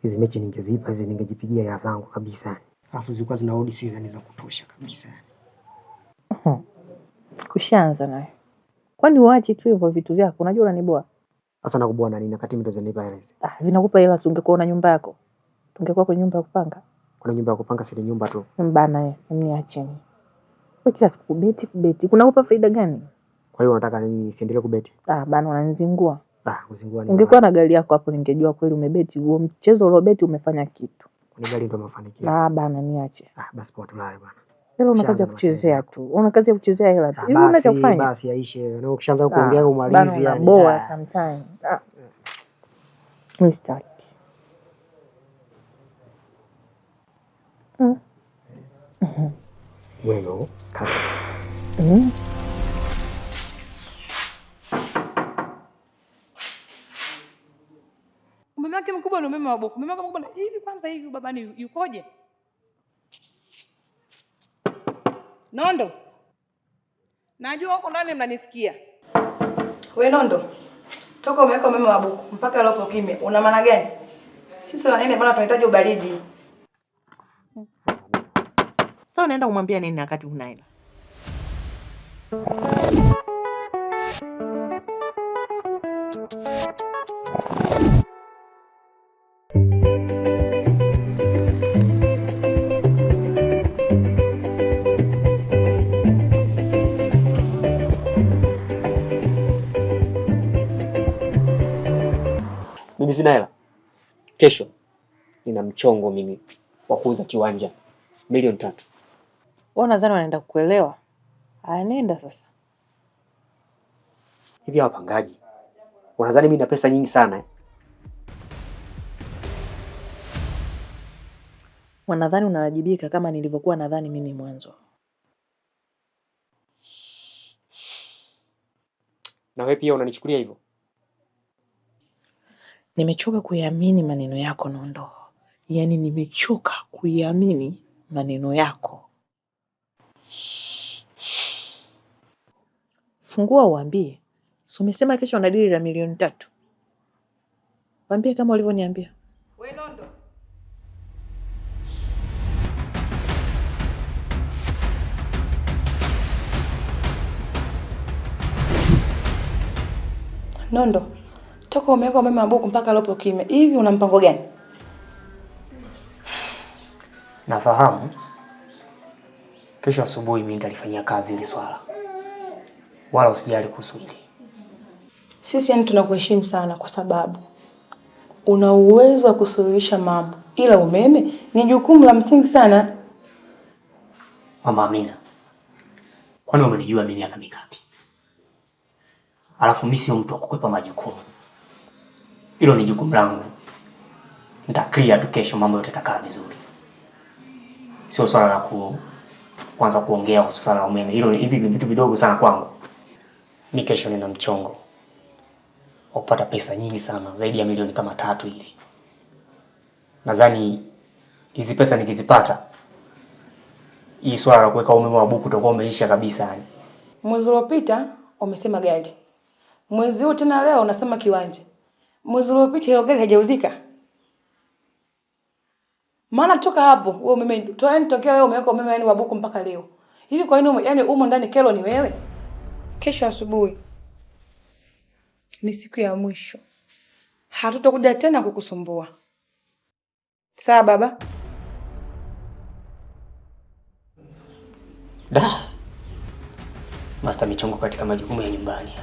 Hizi mechi ningezipa hizi, ningejipigia ya zangu kabisa. Alafu zilikuwa zina odds sidhani za kutosha kabisa. Kushaanza naye. Kwani uache tu hivyo vitu vyako? Unajua unaniboa. Sasa nakuboa na nini wakati mimi ndo zanipa hela hizi? Vinakupa hela si ungekuwa na nyumba yako. Tungekuwa kwa nyumba ya kupanga. Kuna nyumba ya kupanga si nyumba tu. Mbana yeye, niache mimi. Wewe kila siku kubeti. Kunakupa faida gani? Kwa hiyo unataka nini nisiendelee kubeti? Bana unanizingua. Kuzingua nini? Ungekuwa na gari yako hapo ningejua kweli umebeti. Huo mchezo uliobeti umefanya kitu. Ni gari ndo mafanikio. Bana niache. Basi kwa tulale bwana. Hela una kazi ya kuchezea tu. Una kazi ya kuchezea hela tu. Hivi unataka kufanya? Basi yaishe. Na ukishaanza kuongea umalizi yani. Boa sometimes. Mr. Wewe kaka. Mume wake mkubwa ni mume wa Boku. Mume wake mkubwa hivi kwanza hivi babani yukoje? Nondo. Najua huko ndani mnanisikia. Wewe Nondo. Toka umeweka mume wa Boku mpaka leo upo kimya. Una maana gani? Sisi wanene bwana tunahitaji ubaridi. Sasa unaenda kumwambia nini wakati huna hela? Mimi sina hela. Kesho nina mchongo mimi wa kuuza kiwanja milioni 3. Wewe unadhani wanaenda kukuelewa? Nenda sasa. Hivi wapangaji wanadhani mimi na pesa nyingi sana Wanadhani unawajibika kama nilivyokuwa nadhani mimi mwanzo. Na wewe pia unanichukulia hivyo? Nimechoka kuiamini maneno yako Nondo. Yaani nimechoka kuiamini maneno yako. Fungua uambie. Si umesema kesho una dili la milioni 3. Waambie kama ulivyoniambia. Wewe Nondo. Nondo. Toka umeweka mume wa Boku mpaka leo upo kimya. Hivi una mpango gani? Nafahamu. Kesho asubuhi mimi nitalifanyia kazi hili swala. Wala usijali kuhusu hili. Sisi yani tunakuheshimu sana kwa sababu una uwezo wa kusuluhisha mambo. Ila umeme ni jukumu la msingi sana. Mama Amina. Kwani umenijua mimi miaka mingapi? Alafu mimi sio mtu wa kukwepa majukumu. Hilo ni jukumu langu. Nitaclear tu kesho mambo yote yatakaa vizuri. Sio swala la kwanza kuongea kuhusu swala la umeme. Hilo hivi vitu vidogo sana kwangu. Mimi kesho nina mchongo wa kupata pesa nyingi sana, zaidi ya milioni kama 3 hivi. Nadhani hizi pesa nikizipata, hii swala la kuweka umeme wa Boku utakuwa umeisha kabisa yani. Mwezi uliopita umesema gari. Mwezi huu tena leo unasema kiwanja. Mwezi uliopita ile gari haijauzika. Maana toka hapo wewe umeme tokea wewe umeweka umeme yani wa Boku mpaka leo. Hivi kwa nini yani umo ndani kero ni wewe? Kesho asubuhi ni siku ya mwisho. Hatutakuja tena kukusumbua. Sawa baba? Master michongo katika majukumu ya nyumbani.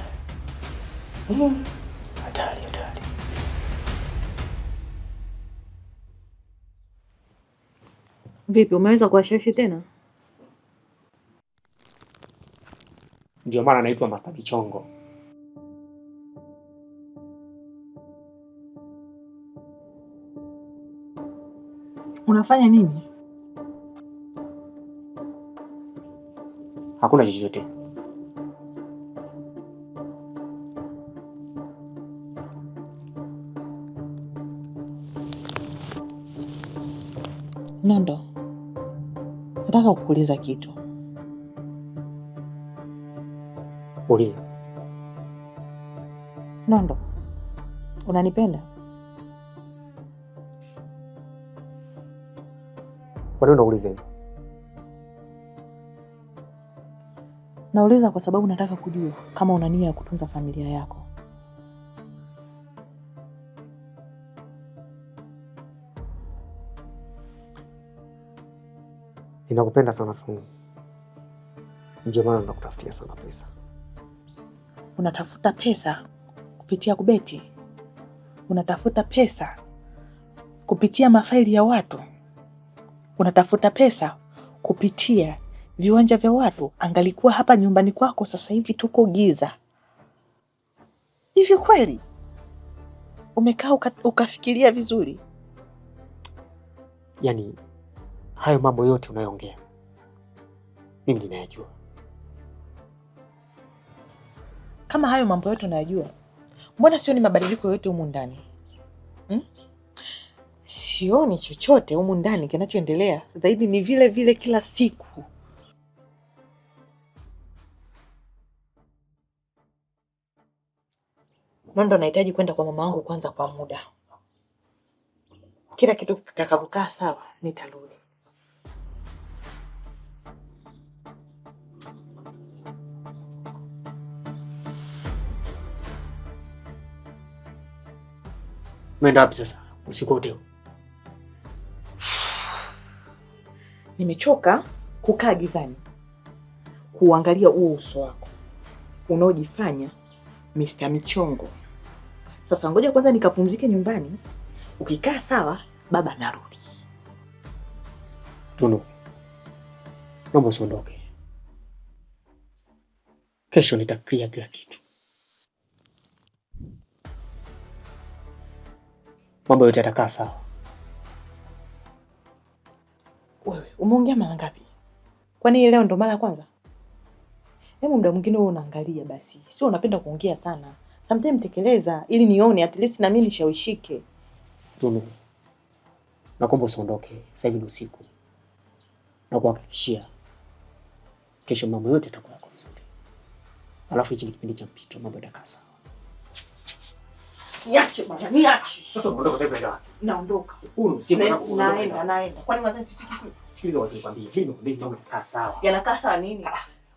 Hatari. Vipi umeweza kuwashawishi tena? Ndio maana anaitwa Master Michongo. Unafanya nini? Hakuna chochote. Nondo. Nataka kukuuliza kitu. Uliza. Nondo. Unanipenda? Kwa nini unauliza hivyo? Nauliza kwa sababu nataka kujua kama una nia ya kutunza familia yako. Ninakupenda sana Tunu. Ndio maana nakutafutia sana pesa. Unatafuta pesa kupitia kubeti? Unatafuta pesa kupitia mafaili ya watu? Unatafuta pesa kupitia viwanja vya watu? Angalikuwa hapa nyumbani kwako sasa hivi tuko giza. Hivi kweli umekaa ukafikiria vizuri? Yaani hayo mambo yote unayoongea mimi ninayajua. Kama hayo mambo yote unayajua, mbona sioni mabadiliko yote humu ndani? Sioni chochote humu ndani kinachoendelea, zaidi ni vile vile kila siku. Nondo, nahitaji kwenda kwa mama wangu kwanza kwa muda. Kila kitu kitakavyokaa sawa nitarudi. Umeenda wapi sasa? Usiku wote. Nimechoka kukaa gizani kuangalia huo uso wako unaojifanya Mr. Michongo. Sasa ngoja kwanza nikapumzike nyumbani. Ukikaa sawa, baba narudi. Tunu, naomba usiondoke. Kesho nitaklia kila kitu. Mambo yote yatakaa sawa. Wewe, umeongea mara ngapi? Kwani leo ndo mara ya kwanza? Hebu muda mwingine wewe unaangalia basi. Sio unapenda kuongea sana. Sometimes tekeleza ili nione at least na mimi nishawishike. Tunu, naomba usiondoke. Sasa hivi ni usiku. Na kuhakikishia kesho mambo yote yatakuwa yako vizuri. Alafu hichi ni kipindi cha mpito, mambo yatakaa sawa. Niache bwana, niache. Sasa unaondoka sasa hivi wapi? Naondoka. Naenda. Kwani mwanangu sifiki kweli? Sikiliza watu nikwambie. Mimi mambo yatakaa sawa. Yanakaa sawa nini?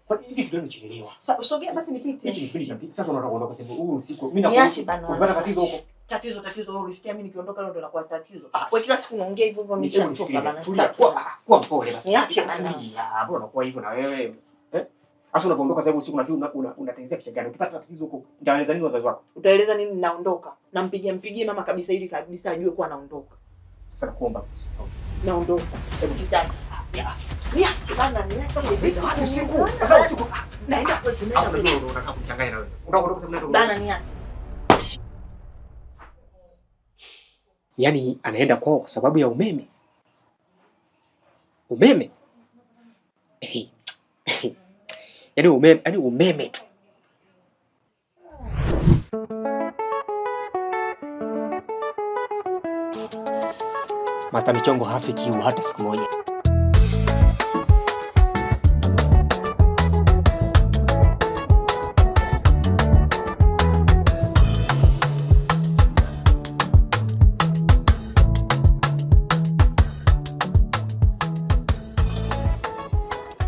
Kwa nini hivi ndio nichelewa? Usogea basi nipite. Hichi ni kipindi cha mpito. Sasa unataka kuondoka sasa hivi usiku. Mimi niache bana. Unapata tatizo huko. Tatizo wewe ulisikia mimi nikiondoka leo ndo nakuwa tatizo. Kwa kila siku unaongea hivyo hivyo nimeshachoka bana. Kwa mpole basi. Niache bana. Mbona unakuwa hivyo na wewe? Sasa unapoondoka sasa hivi usiku unatengenezea picha gani? Ukipata tatizo huko, nitaeleza nini wazazi wako? Utaeleza nini naondoka? Nampigie mama kabisa ili kabisa ajue kuwa naondoka. Sasa nakuomba naondoka. Hebu sitaki. Niache bana, niache. Sasa usiku. Sasa usiku. Naenda kwetu, naenda kwetu. Unataka kuchanganya na wewe. Unaondoka sasa mnaenda. Bana niache. Yaani anaenda kwao kwa sababu ya umeme. Umeme? Yaani umeme tu. Mata Michongo hafiki hata siku moja.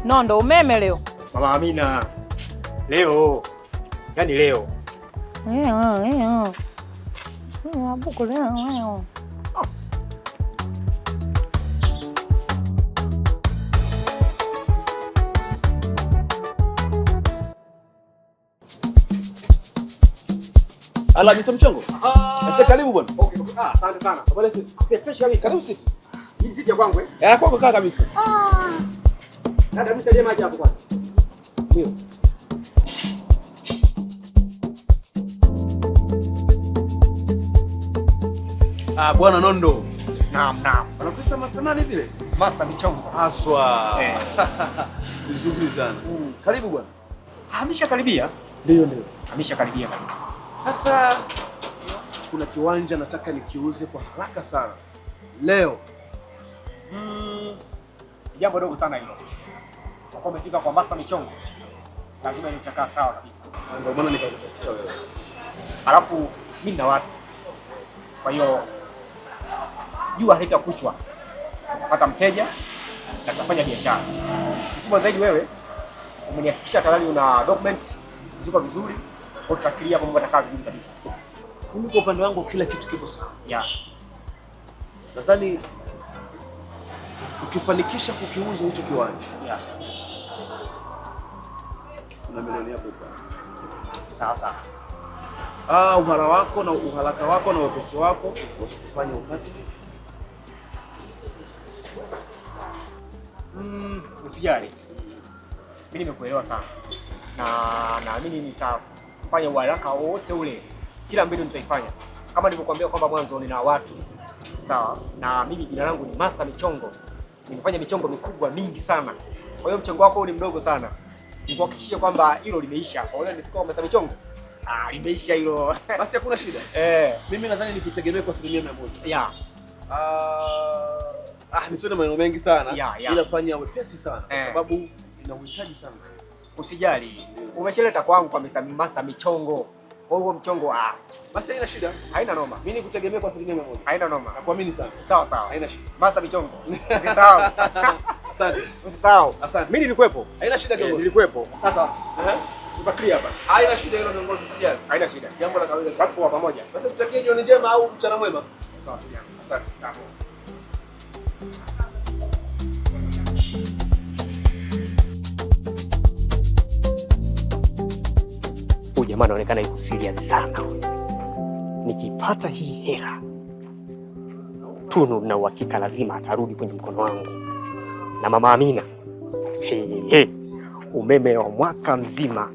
Nondo, umeme leo. Mama Amina. Leo. Yaani leo. Leo. Abuko leo. Ala, Mr. Michongo. Sasa karibu bwana. Okay. Asante sana. Bwana si fresh kabisa. Karibu siti. Hii siti ya kwangu eh? Kwako kaa kabisa. Dada mimi sije maji hapo kwanza. Ndio. Bwana Nondo. Naam. Anakuita Master nani vile? Master Michongo. Aswa. Vizuri sana. Karibu bwana. Ameshakaribia? Ndio. Ameshakaribia kabisa. Sasa kuna kiwanja nataka nikiuze kwa haraka sana. Leo. Jambo dogo sana hilo. Kwa umefika kwa Master Michongo. Lazima nitakaa sawa kabisa. Ndio maana nikakutafuta wewe. Alafu mimi na watu. Kwa hiyo jua haitakuchwa. Pata mteja na tutafanya biashara. Kikubwa zaidi wewe umenihakikisha tayari una documents ziko vizuri, kwa tutakilia mambo yatakaa vizuri kabisa. Mimi kwa upande wangu kila kitu kipo sawa. Yeah. Nadhani ukifanikisha kukiuza hicho kiwanja. Yeah. Una milioni yako kwa. Sawa sawa. Uharaka wako na wepesi wako utakufanya upate. Usijali. Mimi nimekuelewa sana. Na naamini nitafanya uharaka wote ule. Kila mbinu nitaifanya. Kama nilivyokuambia kwamba mwanzo nina watu. Sawa? Na mimi jina langu ni Master Michongo. Nimefanya michongo mikubwa mingi sana. Kwa hiyo mchongo wako ni mdogo sana. Nikuhakikishie kwamba hilo limeisha. Kwa hiyo nilikuwa Master Michongo. Limeisha hilo. Basi hakuna shida. Mimi nadhani nikutegemea kwa 100%. Yeah. Nisione maneno mengi sana. Yeah. Ila fanya wepesi sana kwa sababu ina uhitaji sana. Usijali. Umeshaleta kwangu kwa Master Michongo. Kwa hiyo mchongo basi haina shida. Haina noma. Mimi nikutegemea kwa 100%. Haina noma. Nakuamini sana. Sawa sawa. Haina shida. Master Michongo. Usisahau. Asante. Usisahau. Asante. Mimi nilikuwepo. Haina shida kiongozi. Nilikuwepo. Sasa tupa clear hapa. Haina shida hilo kiongozi, usijali. Haina shida. Jambo la kawaida. Basi kwa pamoja. Basi tutakie jioni njema au mchana mwema. Sawa sawa. Asante. Huyu jamaa anaonekana yuko serious sana. Nikipata hii hela Tunu na uhakika lazima atarudi kwenye mkono wangu. Na Mama Amina. Umeme wa mwaka mzima.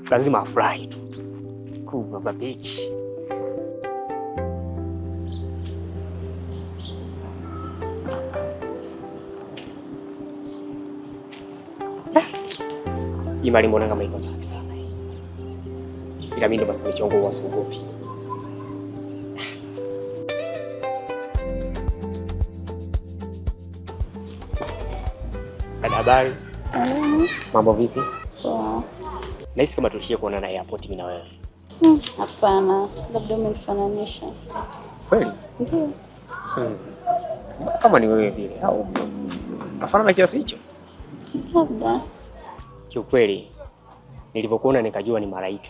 Lazima afurahi tu. Baba bichi. Imali mbona kama iko safi sana hii. Ila mimi ndo Master Michongo huwa siogopi. Habari. Salamu. Mambo vipi? Poa. Nahisi kama tulishie kuonana airport mimi na wewe. Hapana, labda umenifananisha. Kweli? Ndio. Kama ni wewe vile au nafanana kiasi hicho? Labda. Kiukweli nilivyokuona nikajua ni malaika.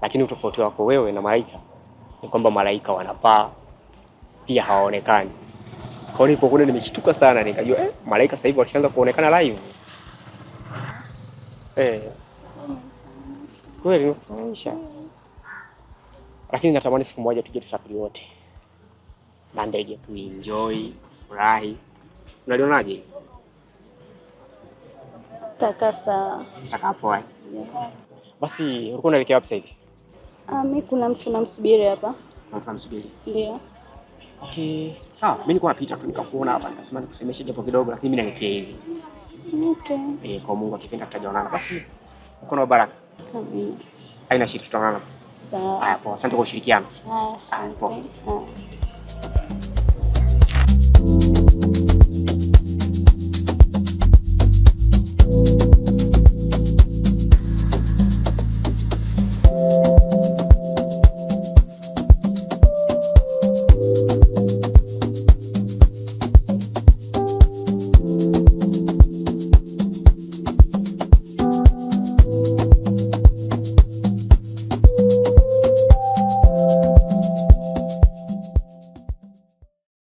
Lakini utofauti wako wewe na malaika ni kwamba malaika wanapaa pia hawaonekani. Kwa nilipokuona nimeshtuka sana nikajua malaika sasa hivi walishaanza kuonekana live. Kweli unafurahisha. Lakini natamani siku moja tuje tusafiri wote. Na ndege tu enjoy, furahi. Unalionaje? Takasa. Takapo Yeah. Basi ulikuwa unaelekea wapi sasa hivi? Mimi kuna mtu namsubiri hapa. Namsubiri. Ndio. Okay, sawa. Mimi nilikuwa napita tu nikakuona hapa nikasema nikusemeshe japo kidogo lakini mimi naelekea hivi. Okay. Kwa Mungu akipenda tutaonana. Basi uko na baraka. Amina. Haina shida tutaonana basi. Sawa. Haya, poa. Asante kwa ushirikiano. Asante.